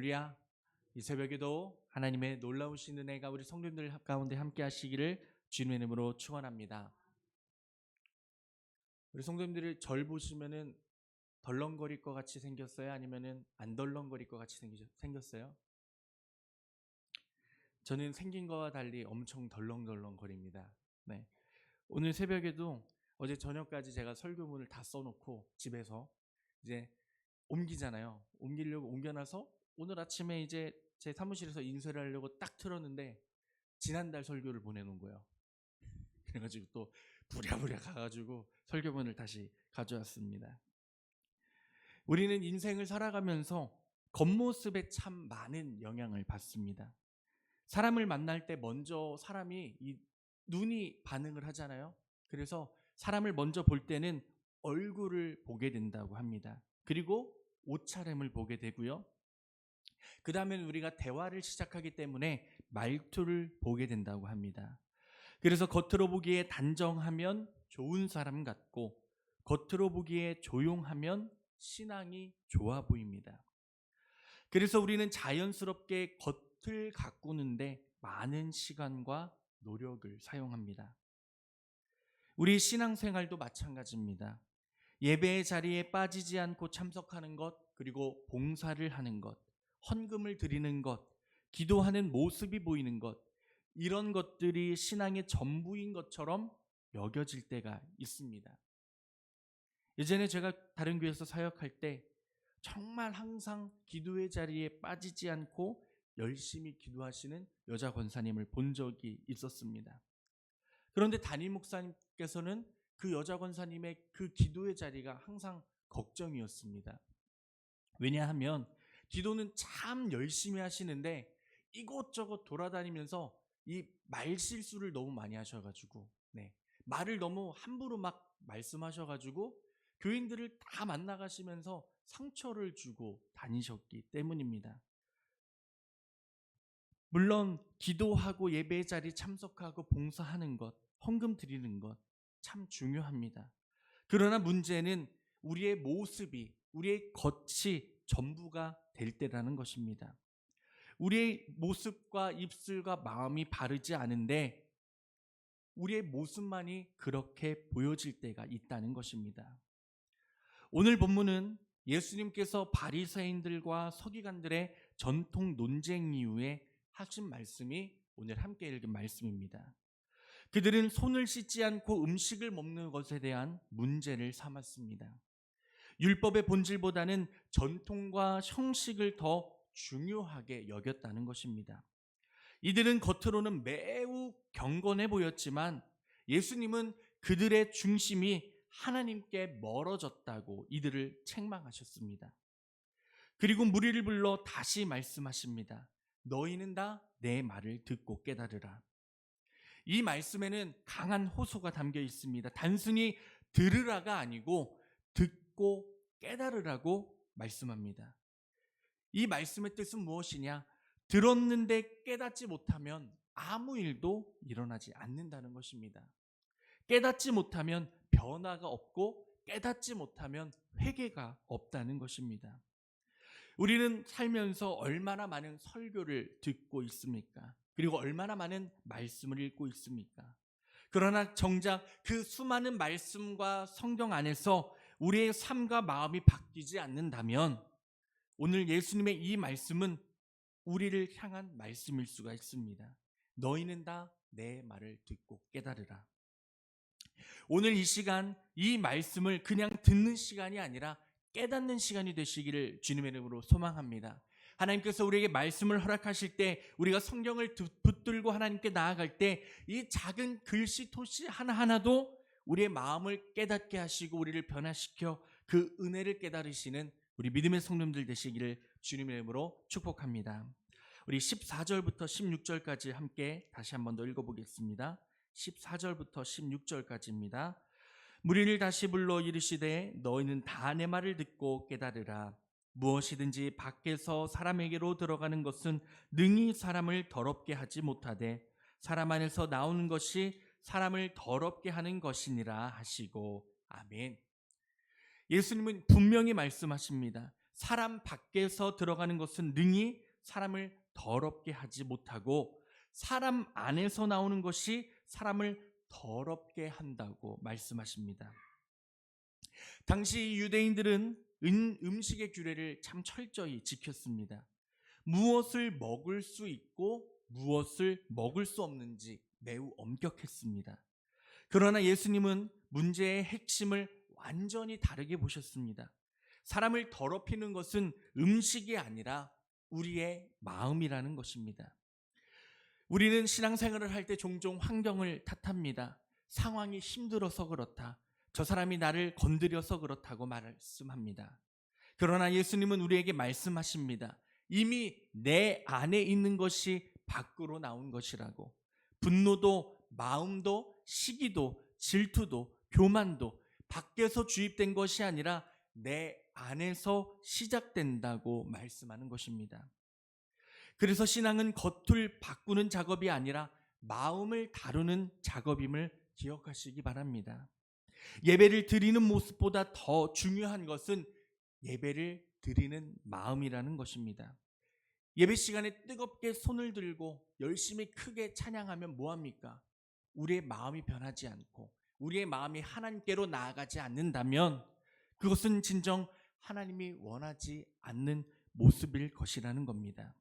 할렐루야. 이 새벽에도 하나님의 놀라우신 은혜가 우리 성도님들 가운데 함께 하시기를 주님의 이름으로 축원합니다. 우리 성도님들이 절 보시면은 덜렁거릴 것 같이 생겼어요? 아니면은 안 덜렁거릴 것 같이 생겼어요? 저는 생긴 거와 달리 엄청 덜렁덜렁거립니다. 네. 오늘 새벽에도 어제 저녁까지 제가 설교문을 다 써놓고 집에서 이제 옮기잖아요. 옮기려고 옮겨놔서 오늘 아침에 이제 제 사무실에서 인쇄를 하려고 딱 틀었는데 지난달 설교를 보내놓은 거예요. 그래가지고 또 부랴부랴 가가지고 설교문을 다시 가져왔습니다. 우리는 인생을 살아가면서 겉모습에 참 많은 영향을 받습니다. 사람을 만날 때 먼저 사람이 이 눈이 반응을 하잖아요. 그래서 사람을 먼저 볼 때는 얼굴을 보게 된다고 합니다. 그리고 옷차림을 보게 되고요. 그 다음엔 우리가 대화를 시작하기 때문에 말투를 보게 된다고 합니다. 그래서 겉으로 보기에 단정하면 좋은 사람 같고 겉으로 보기에 조용하면 신앙이 좋아 보입니다. 그래서 우리는 자연스럽게 겉을 가꾸는데 많은 시간과 노력을 사용합니다. 우리 신앙생활도 마찬가지입니다. 예배의 자리에 빠지지 않고 참석하는 것, 그리고 봉사를 하는 것, 헌금을 드리는 것, 기도하는 모습이 보이는 것, 이런 것들이 신앙의 전부인 것처럼 여겨질 때가 있습니다. 예전에 제가 다른 교회에서 사역할 때 정말 항상 기도의 자리에 빠지지 않고 열심히 기도하시는 여자 권사님을 본 적이 있었습니다. 그런데 담임 목사님께서는 그 여자 권사님의 그 기도의 자리가 항상 걱정이었습니다. 왜냐하면 기도는 참 열심히 하시는데 이곳저곳 돌아다니면서 이 말실수를 너무 많이 하셔가지고 말을 너무 함부로 막 말씀하셔가지고 교인들을 다 만나가시면서 상처를 주고 다니셨기 때문입니다. 물론 기도하고 예배의 자리에 참석하고 봉사하는 것, 헌금 드리는 것 참 중요합니다. 그러나 문제는 우리의 모습이, 우리의 겉이 전부가 될 때라는 것입니다. 우리의 모습과 입술과 마음이 바르지 않은데 우리의 모습만이 그렇게 보여질 때가 있다는 것입니다. 오늘 본문은 예수님께서 바리새인들과 서기관들의 전통 논쟁 이후에 하신 말씀이 오늘 함께 읽은 말씀입니다. 그들은 손을 씻지 않고 음식을 먹는 것에 대한 문제를 삼았습니다. 율법의 본질보다는 전통과 형식을 더 중요하게 여겼다는 것입니다. 이들은 겉으로는 매우 경건해 보였지만 예수님은 그들의 중심이 하나님께 멀어졌다고 이들을 책망하셨습니다. 그리고 무리를 불러 다시 말씀하십니다. 너희는 다 내 말을 듣고 깨달으라. 이 말씀에는 강한 호소가 담겨 있습니다. 단순히 들으라가 아니고 듣고 깨달으라고 말씀합니다. 이 말씀의 뜻은 무엇이냐? 들었는데 깨닫지 못하면 아무 일도 일어나지 않는다는 것입니다. 깨닫지 못하면 변화가 없고 깨닫지 못하면 회개가 없다는 것입니다. 우리는 살면서 얼마나 많은 설교를 듣고 있습니까? 그리고 얼마나 많은 말씀을 읽고 있습니까? 그러나 정작 그 수많은 말씀과 성경 안에서 우리의 삶과 마음이 바뀌지 않는다면 오늘 예수님의 이 말씀은 우리를 향한 말씀일 수가 있습니다. 너희는 다 내 말을 듣고 깨달으라. 오늘 이 시간 이 말씀을 그냥 듣는 시간이 아니라 깨닫는 시간이 되시기를 주님의 이름으로 소망합니다. 하나님께서 우리에게 말씀을 허락하실 때 우리가 성경을 붙들고 하나님께 나아갈 때 이 작은 글씨 토시 하나하나도 우리의 마음을 깨닫게 하시고 우리를 변화시켜 그 은혜를 깨달으시는 우리 믿음의 성도님들 되시기를 주님의 이름으로 축복합니다. 우리 14절부터 16절까지 함께 다시 한번 더 읽어보겠습니다. 14절부터 16절까지입니다. 무리를 다시 불러 이르시되 너희는 다 내 말을 듣고 깨달으라. 무엇이든지 밖에서 사람에게로 들어가는 것은 능히 사람을 더럽게 하지 못하되 사람 안에서 나오는 것이 사람을 더럽게 하는 것이니라 하시고 아멘. 예수님은 분명히 말씀하십니다. 사람 밖에서 들어가는 것은 능히 사람을 더럽게 하지 못하고 사람 안에서 나오는 것이 사람을 더럽게 한다고 말씀하십니다. 당시 유대인들은 음식의 규례를 참 철저히 지켰습니다. 무엇을 먹을 수 있고 무엇을 먹을 수 없는지 매우 엄격했습니다. 그러나 예수님은 문제의 핵심을 완전히 다르게 보셨습니다. 사람을 더럽히는 것은 음식이 아니라 우리의 마음이라는 것입니다. 우리는 신앙생활을 할 때 종종 환경을 탓합니다. 상황이 힘들어서 그렇다. 저 사람이 나를 건드려서 그렇다고 말씀합니다. 그러나 예수님은 우리에게 말씀하십니다. 이미 내 안에 있는 것이 밖으로 나온 것이라고. 분노도, 마음도, 시기도, 질투도, 교만도 밖에서 주입된 것이 아니라 내 안에서 시작된다고 말씀하는 것입니다. 그래서 신앙은 겉을 바꾸는 작업이 아니라 마음을 다루는 작업임을 기억하시기 바랍니다. 예배를 드리는 모습보다 더 중요한 것은 예배를 드리는 마음이라는 것입니다. 예배 시간에 뜨겁게 손을 들고 열심히 크게 찬양하면 뭐합니까? 우리의 마음이 변하지 않고 우리의 마음이 하나님께로 나아가지 않는다면 그것은 진정 하나님이 원하지 않는 모습일 것이라는 겁니다.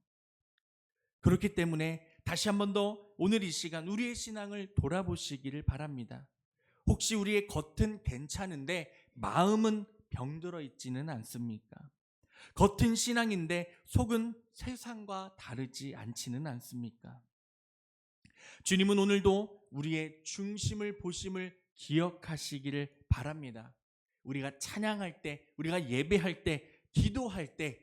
그렇기 때문에 다시 한 번 더 오늘 이 시간 우리의 신앙을 돌아보시기를 바랍니다. 혹시 우리의 겉은 괜찮은데 마음은 병들어 있지는 않습니까? 겉은 신앙인데 속은 세상과 다르지 않지는 않습니까? 주님은 오늘도 우리의 중심을 보심을 기억하시기를 바랍니다. 우리가 찬양할 때, 우리가 예배할 때, 기도할 때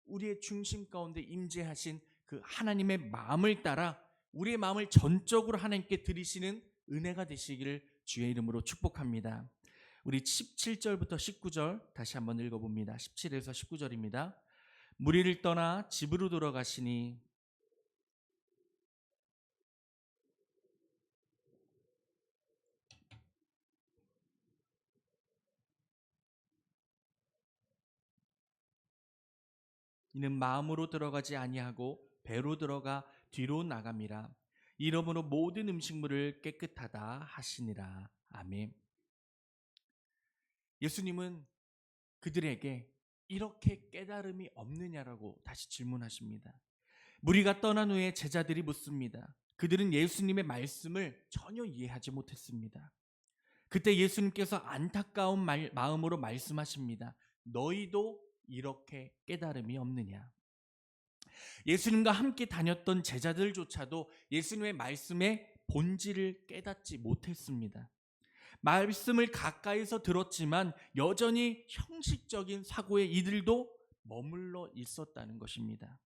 우리의 중심 가운데 임재하신 그 하나님의 마음을 따라 우리의 마음을 전적으로 하나님께 드리시는 은혜가 되시기를 주의 이름으로 축복합니다. 우리 17절부터 19절 다시 한번 읽어봅니다. 17에서 19절입니다. 무리를 떠나 집으로 돌아가시니 이는 마음으로 들어가지 아니하고 배로 들어가 뒤로 나감이라. 이러므로 모든 음식물을 깨끗하다 하시니라. 아멘. 예수님은 그들에게 이렇게 깨달음이 없느냐라고 다시 질문하십니다. 무리가 떠난 후에 제자들이 묻습니다. 그들은 예수님의 말씀을 전혀 이해하지 못했습니다. 그때 예수님께서 안타까운 마음으로 말씀하십니다. 너희도 이렇게 깨달음이 없느냐? 예수님과 함께 다녔던 제자들조차도 예수님의 말씀의 본질을 깨닫지 못했습니다. 말씀을 가까이서 들었지만 여전히 형식적인 사고에 이들도 머물러 있었다는 것입니다.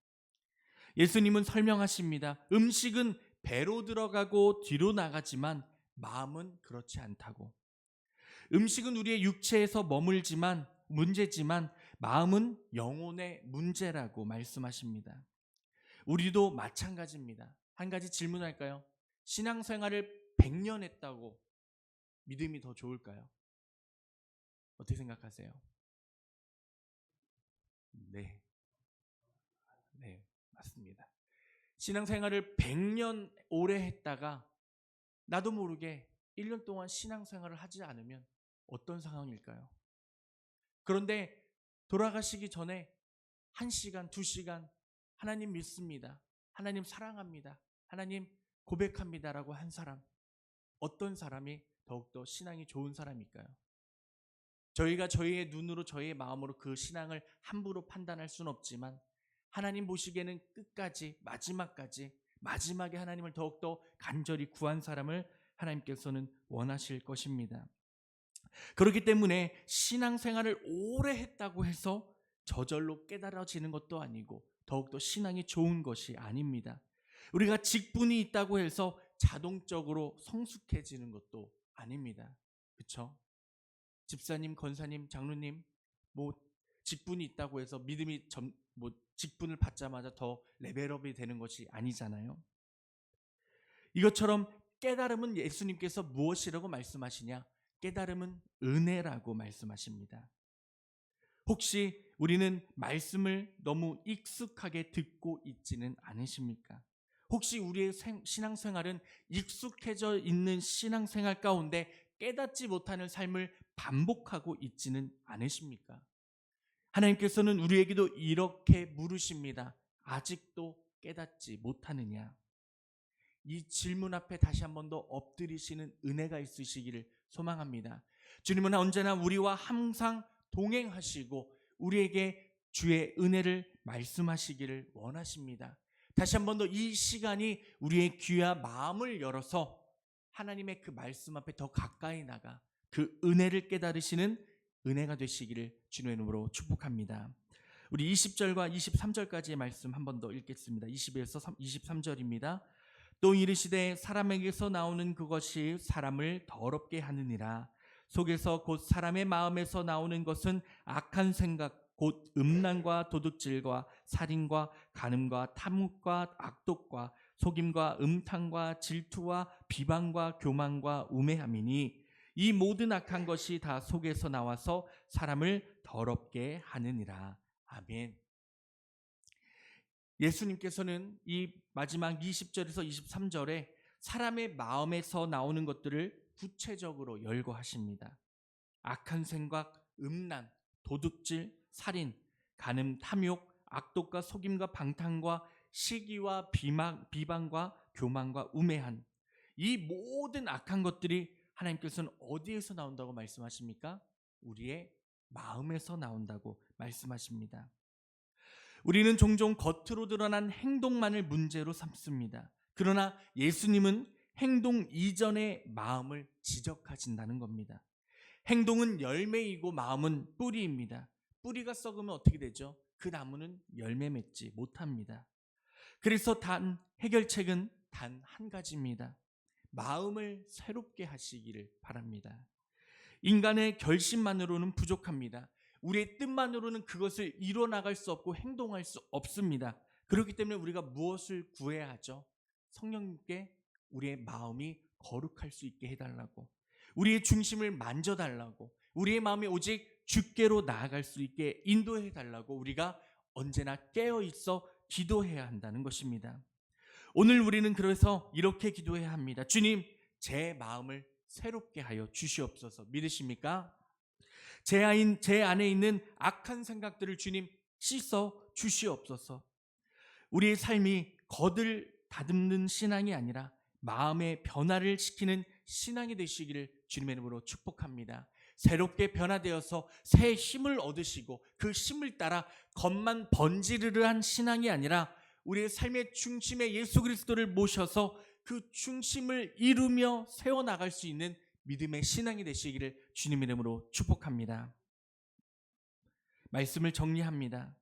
예수님은 설명하십니다. 음식은 배로 들어가고 뒤로 나가지만 마음은 그렇지 않다고. 음식은 우리의 육체에서 머물지만 문제지만 마음은 영혼의 문제라고 말씀하십니다. 우리도 마찬가지입니다. 한 가지 질문할까요? 신앙생활을 100년 했다고 믿음이 더 좋을까요? 어떻게 생각하세요? 네, 맞습니다. 신앙생활을 100년 오래 했다가 나도 모르게 1년 동안 신앙생활을 하지 않으면 어떤 상황일까요? 그런데 돌아가시기 전에 1시간, 2시간 하나님 믿습니다. 하나님 사랑합니다. 하나님 고백합니다라고 한 사람, 어떤 사람이 더욱더 신앙이 좋은 사람일까요? 저희가 저희의 눈으로 저희의 마음으로 그 신앙을 함부로 판단할 수는 없지만 하나님 보시기에는 끝까지 마지막까지 마지막에 하나님을 더욱더 간절히 구한 사람을 하나님께서는 원하실 것입니다. 그렇기 때문에 신앙생활을 오래 했다고 해서 저절로 깨달아지는 것도 아니고 더욱더 신앙이 좋은 것이 아닙니다. 우리가 직분이 있다고 해서 자동적으로 성숙해지는 것도 아닙니다. 그렇죠? 집사님, 권사님, 장로님 뭐 직분이 있다고 해서 믿음이 직분을 받자마자 더 레벨업이 되는 것이 아니잖아요. 이것처럼 깨달음은 예수님께서 무엇이라고 말씀하시냐? 깨달음은 은혜라고 말씀하십니다. 혹시 우리는 말씀을 너무 익숙하게 듣고 있지는 않으십니까? 혹시 우리의 신앙생활은 익숙해져 있는 신앙생활 가운데 깨닫지 못하는 삶을 반복하고 있지는 않으십니까? 하나님께서는 우리에게도 이렇게 물으십니다. 아직도 깨닫지 못하느냐? 이 질문 앞에 다시 한 번 더 엎드리시는 은혜가 있으시기를 소망합니다. 주님은 언제나 우리와 항상 동행하시고 우리에게 주의 은혜를 말씀하시기를 원하십니다. 다시 한 번 더 이 시간이 우리의 귀와 마음을 열어서 하나님의 그 말씀 앞에 더 가까이 나가 그 은혜를 깨달으시는 은혜가 되시기를 주님의 이름으로 축복합니다. 우리 20절과 23절까지의 말씀 한 번 더 읽겠습니다. 20에서 23절입니다. 또 이르시되 사람에게서 나오는 그것이 사람을 더럽게 하느니라. 속에서 곧 사람의 마음에서 나오는 것은 악한 생각 곧 음란과 도둑질과 살인과 간음과 탐욕과 악독과 속임과 음탕과 질투와 비방과 교만과 우매함이니 이 모든 악한 것이 다 속에서 나와서 사람을 더럽게 하느니라. 아멘. 예수님께서는 이 마지막 20절에서 23절에 사람의 마음에서 나오는 것들을 구체적으로 열거하십니다. 악한 생각, 음란, 도둑질, 살인, 간음, 탐욕, 악독과 속임과 방탕과 시기와 비방과 교만과 우매한 이 모든 악한 것들이 하나님께서는 어디에서 나온다고 말씀하십니까? 우리의 마음에서 나온다고 말씀하십니다. 우리는 종종 겉으로 드러난 행동만을 문제로 삼습니다. 그러나 예수님은 행동 이전의 마음을 지적하신다는 겁니다. 행동은 열매이고 마음은 뿌리입니다. 뿌리가 썩으면 어떻게 되죠? 그 나무는 열매 맺지 못합니다. 그래서 해결책은 단 한 가지입니다. 마음을 새롭게 하시기를 바랍니다. 인간의 결심만으로는 부족합니다. 우리의 뜻만으로는 그것을 이뤄나갈 수 없고 행동할 수 없습니다. 그렇기 때문에 우리가 무엇을 구해야 하죠? 성령님께 우리의 마음이 거룩할 수 있게 해달라고, 우리의 중심을 만져달라고, 우리의 마음이 오직 주께로 나아갈 수 있게 인도해달라고 우리가 언제나 깨어있어 기도해야 한다는 것입니다. 오늘 우리는 그래서 이렇게 기도해야 합니다. 주님, 제 마음을 새롭게 하여 주시옵소서. 믿으십니까? 제 안에 있는 악한 생각들을 주님 씻어 주시옵소서. 우리의 삶이 겉을 다듬는 신앙이 아니라 마음의 변화를 시키는 신앙이 되시기를 주님의 이름으로 축복합니다. 새롭게 변화되어서 새 힘을 얻으시고 그 힘을 따라 겉만 번지르르한 신앙이 아니라 우리의 삶의 중심에 예수 그리스도를 모셔서 그 중심을 이루며 세워나갈 수 있는 믿음의 신앙이 되시기를 주님 이름으로 축복합니다. 말씀을 정리합니다.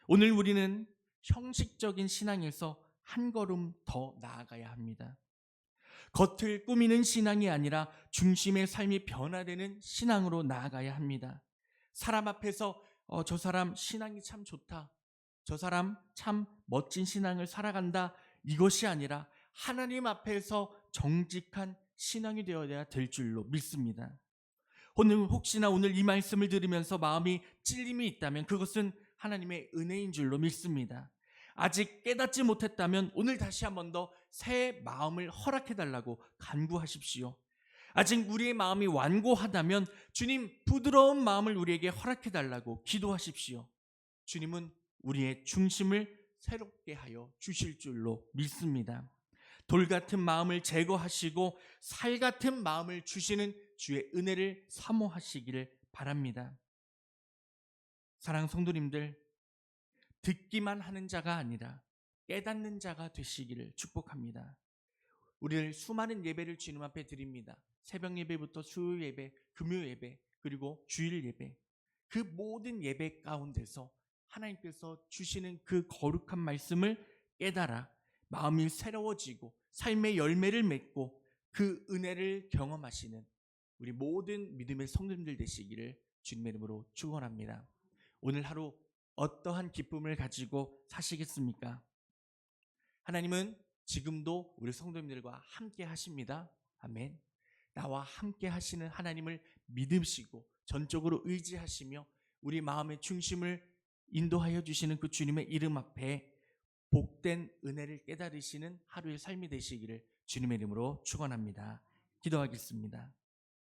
오늘 우리는 형식적인 신앙에서 한 걸음 더 나아가야 합니다. 겉을 꾸미는 신앙이 아니라 중심의 삶이 변화되는 신앙으로 나아가야 합니다. 사람 앞에서 저 사람 신앙이 참 좋다, 저 사람 참 멋진 신앙을 살아간다, 이것이 아니라 하나님 앞에서 정직한 신앙이 되어야 될 줄로 믿습니다. 혹시나 오늘 이 말씀을 들으면서 마음이 찔림이 있다면 그것은 하나님의 은혜인 줄로 믿습니다. 아직 깨닫지 못했다면 오늘 다시 한 번 더 새 마음을 허락해달라고 간구하십시오. 아직 우리의 마음이 완고하다면 주님, 부드러운 마음을 우리에게 허락해달라고 기도하십시오. 주님은 우리의 중심을 새롭게 하여 주실 줄로 믿습니다. 돌 같은 마음을 제거하시고 살 같은 마음을 주시는 주의 은혜를 사모하시기를 바랍니다. 사랑하는 성도님들, 듣기만 하는 자가 아니라 깨닫는 자가 되시기를 축복합니다. 우리를 수많은 예배를 주님 앞에 드립니다. 새벽 예배부터 수요 예배, 금요 예배, 그리고 주일 예배, 그 모든 예배 가운데서 하나님께서 주시는 그 거룩한 말씀을 깨달아 마음이 새로워지고 삶의 열매를 맺고 그 은혜를 경험하시는 우리 모든 믿음의 성도님들 되시기를 주님의 이름으로 축원합니다. 오늘 하루 어떠한 기쁨을 가지고 사시겠습니까? 하나님은 지금도 우리 성도님들과 함께 하십니다. 아멘. 나와 함께 하시는 하나님을 믿으시고 전적으로 의지하시며 우리 마음의 중심을 인도하여 주시는 그 주님의 이름 앞에 복된 은혜를 깨달으시는 하루의 삶이 되시기를 주님의 이름으로 축원합니다. 기도하겠습니다.